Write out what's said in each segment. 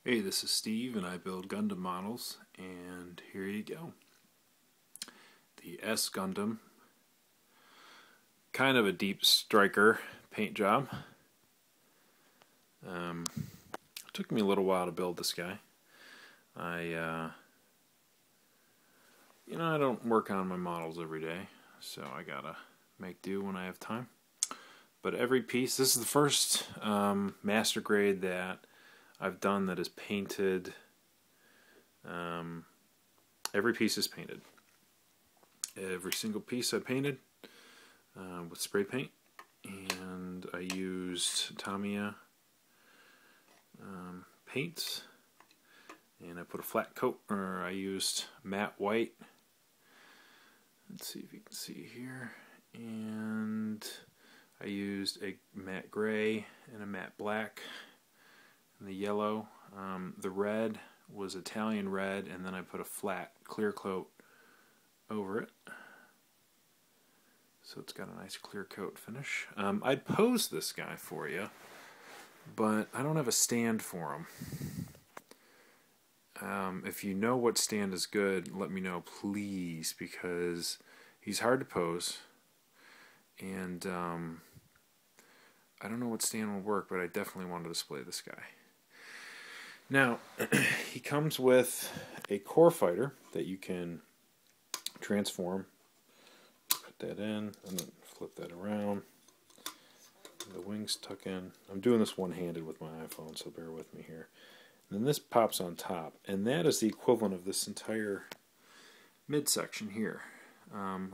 Hey, this is Steve and I build Gundam models, and here you go. The S Gundam. Kind of a deep striker paint job. It took me a little while to build this guy. I don't work on my models every day, so I gotta make do when I have time. But every piece, this is the first Master Grade that I've done that is painted. Every piece is painted. Every single piece I painted with spray paint, and I used Tamiya paints, and I put a flat coat, or I used matte white. Let's see if you can see here, and I used a matte gray and a matte black. And the yellow, the red was Italian red, and then I put a flat clear coat over it, so it's got a nice clear coat finish. I'd pose this guy for you, but I don't have a stand for him. If you know what stand is good, let me know, please, because he's hard to pose, and I don't know what stand will work, but I definitely want to display this guy. Now, he comes with a core fighter that you can transform. Put that in, and then flip that around. The wings tuck in. I'm doing this one-handed with my iPhone, so bear with me here. And then this pops on top, and that is the equivalent of this entire midsection here.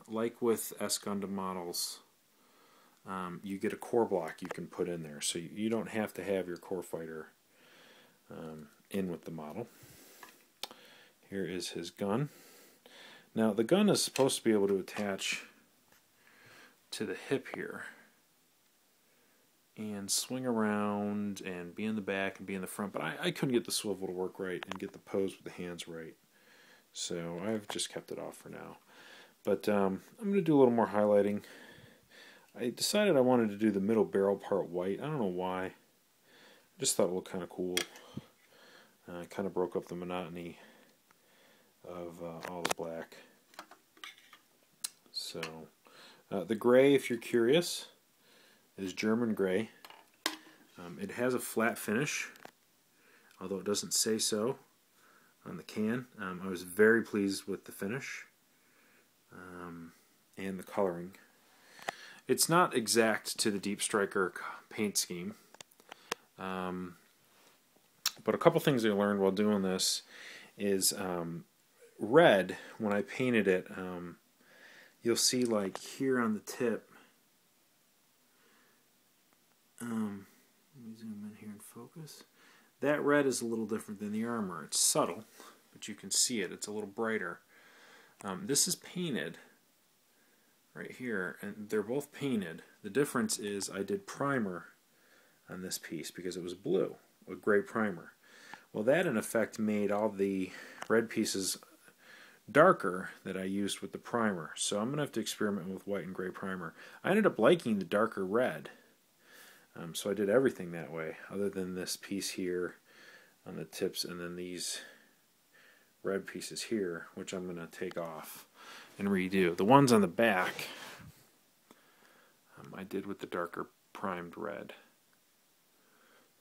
Like with S Gundam models, you get a core block you can put in there, so you don't have to have your core fighter in with the model. Here is his gun. Now the gun is supposed to be able to attach to the hip here and swing around and be in the back and be in the front, but I couldn't get the swivel to work right and get the pose with the hands right, so I've just kept it off for now. But I'm going to do a little more highlighting. I decided I wanted to do the middle barrel part white. I don't know why. I just thought it looked kind of cool. Kind of broke up the monotony of all the black. So, the gray, if you're curious, is German gray. It has a flat finish, although it doesn't say so on the can. I was very pleased with the finish and the coloring. It's not exact to the Deep Striker paint scheme. But a couple things I learned while doing this is red, when I painted it, you'll see like here on the tip, let me zoom in here and focus, that red is a little different than the armor. It's subtle, but you can see it. It's a little brighter. This is painted right here, and they're both painted. The difference is I did primer on this piece because it was blue, a gray primer. Well, that in effect made all the red pieces darker that I used with the primer. So I'm going to have to experiment with white and gray primer. I ended up liking the darker red, so I did everything that way, other than this piece here on the tips, and then these red pieces here, which I'm going to take off and redo. The ones on the back I did with the darker primed red.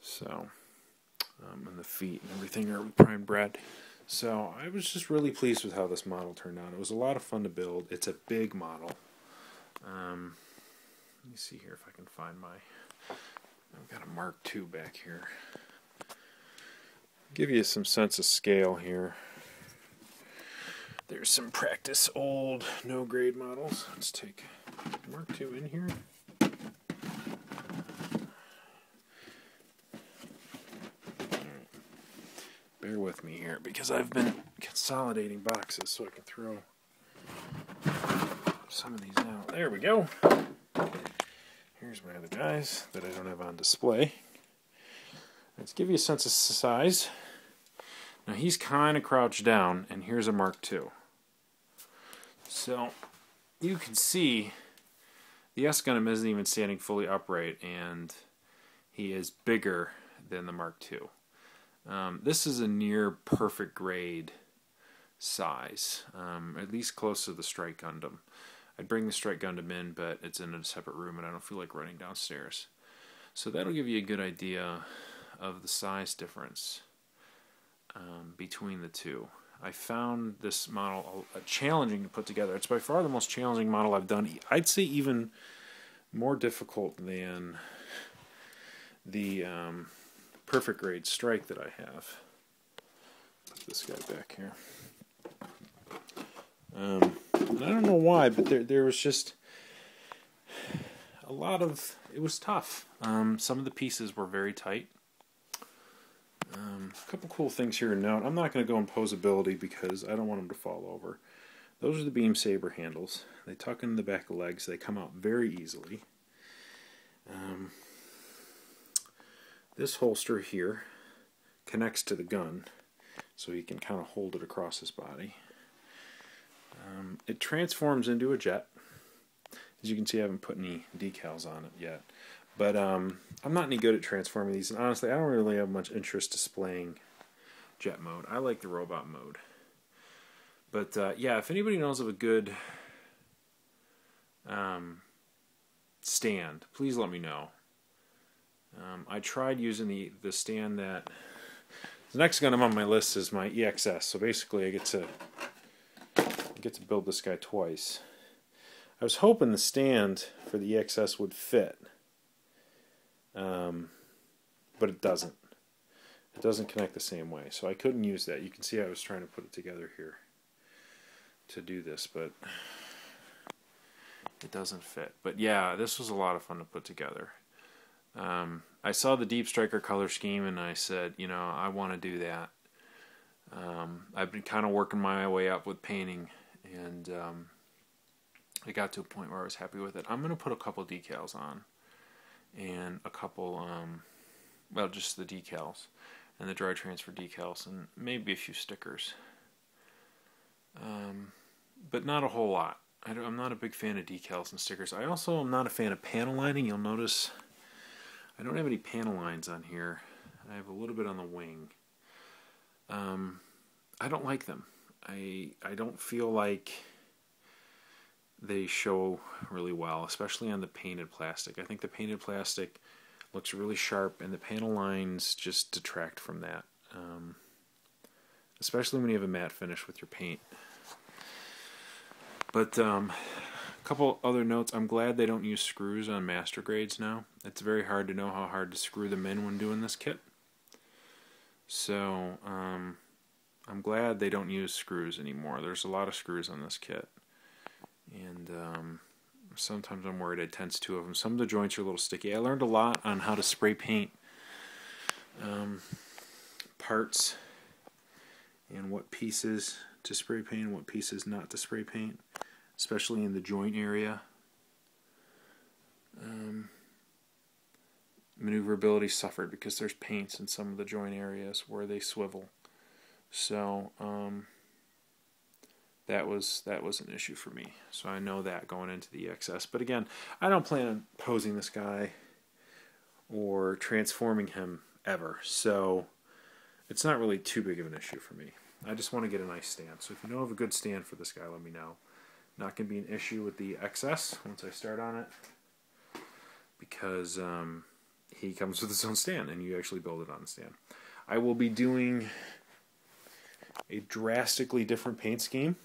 So, and the feet and everything are primed red. So I was just really pleased with how this model turned out. It was a lot of fun to build. It's a big model. Let me see here if I can find my... I've got a Mark II back here. Give you some sense of scale here. There's some practice old no-grade models. Let's take Mark II in here. Bear with me here, because I've been consolidating boxes so I can throw some of these out. There we go. Here's my other guys that I don't have on display. Let's give you a sense of size. Now he's kind of crouched down, and here's a Mark II. So you can see the S Gundam isn't even standing fully upright, and he is bigger than the Mark II. This is a near perfect grade size, at least close to the Strike Gundam. I'd bring the Strike Gundam in, but it's in a separate room and I don't feel like running downstairs. So that'll give you a good idea of the size difference between the two. I found this model challenging to put together. It's by far the most challenging model I've done. I'd say even more difficult than the perfect grade Strike that I have. Put this guy back here. And I don't know why, but there was just a lot of... It was tough. Some of the pieces were very tight. A couple cool things here to note. I'm not going to go in posability because I don't want them to fall over. Those are the beam saber handles. They tuck into the back of the legs. They come out very easily. This holster here connects to the gun, so you can kind of hold it across his body. It transforms into a jet. As you can see, I haven't put any decals on it yet. But I'm not any good at transforming these, and honestly, I don't really have much interest displaying jet mode. I like the robot mode. But yeah, if anybody knows of a good stand, please let me know. I tried using the stand that... The next Gundam on my list is my EXS, so basically I get to build this guy twice. I was hoping the stand for the EXS would fit. But it doesn't. It doesn't connect the same way, so I couldn't use that. You can see I was trying to put it together here to do this, but it doesn't fit. But yeah, this was a lot of fun to put together. I saw the Deep Striker color scheme and I said, you know, I want to do that. I've been kind of working my way up with painting, and I got to a point where I was happy with it. I'm going to put a couple decals on, and a couple, well, just the decals, and the dry transfer decals, and maybe a few stickers. But not a whole lot. I'm not a big fan of decals and stickers. I also am not a fan of panel lining. You'll notice I don't have any panel lines on here. I have a little bit on the wing. I don't like them. I don't feel like they show really well, especially on the painted plastic. I think the painted plastic looks really sharp, and the panel lines just detract from that, especially when you have a matte finish with your paint. But a couple other notes. I'm glad they don't use screws on Master Grades now. It's very hard to know how hard to screw them in when doing this kit. So I'm glad they don't use screws anymore. There's a lot of screws on this kit, and sometimes I'm worried I'd tense two of them. Some of the joints are a little sticky. I learned a lot on how to spray paint parts, and what pieces to spray paint and what pieces not to spray paint, especially in the joint area. Maneuverability suffered because there's paints in some of the joint areas where they swivel. So that was an issue for me. So I know that going into the EXS. But again, I don't plan on posing this guy or transforming him ever. So it's not really too big of an issue for me. I just want to get a nice stand. So if you know of a good stand for this guy, let me know. Not going to be an issue with the XS once I start on it, because he comes with his own stand, and you actually build it on the stand. I will be doing a drastically different paint scheme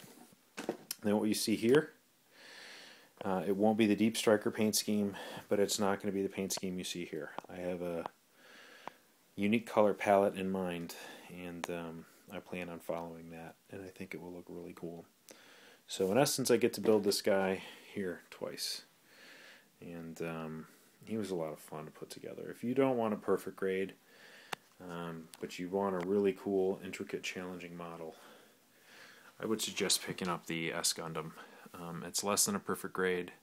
than what you see here. It won't be the Deep Striker paint scheme, but it's not going to be the paint scheme you see here. I have a unique color palette in mind, and I plan on following that, and I think it will look really cool. So in essence, I get to build this guy here twice, and he was a lot of fun to put together. If you don't want a perfect grade, but you want a really cool, intricate, challenging model, I would suggest picking up the S Gundam. It's less than a perfect grade,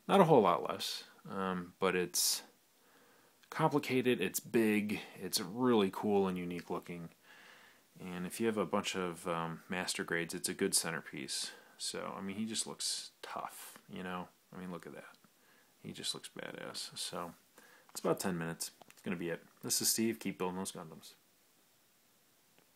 not a whole lot less, but it's complicated, it's big, it's really cool and unique looking, and if you have a bunch of Master Grades, it's a good centerpiece. So, I mean, he just looks tough, you know? I mean, look at that. He just looks badass. So, it's about 10 minutes. It's going to be it. This is Steve. Keep building those Gundams.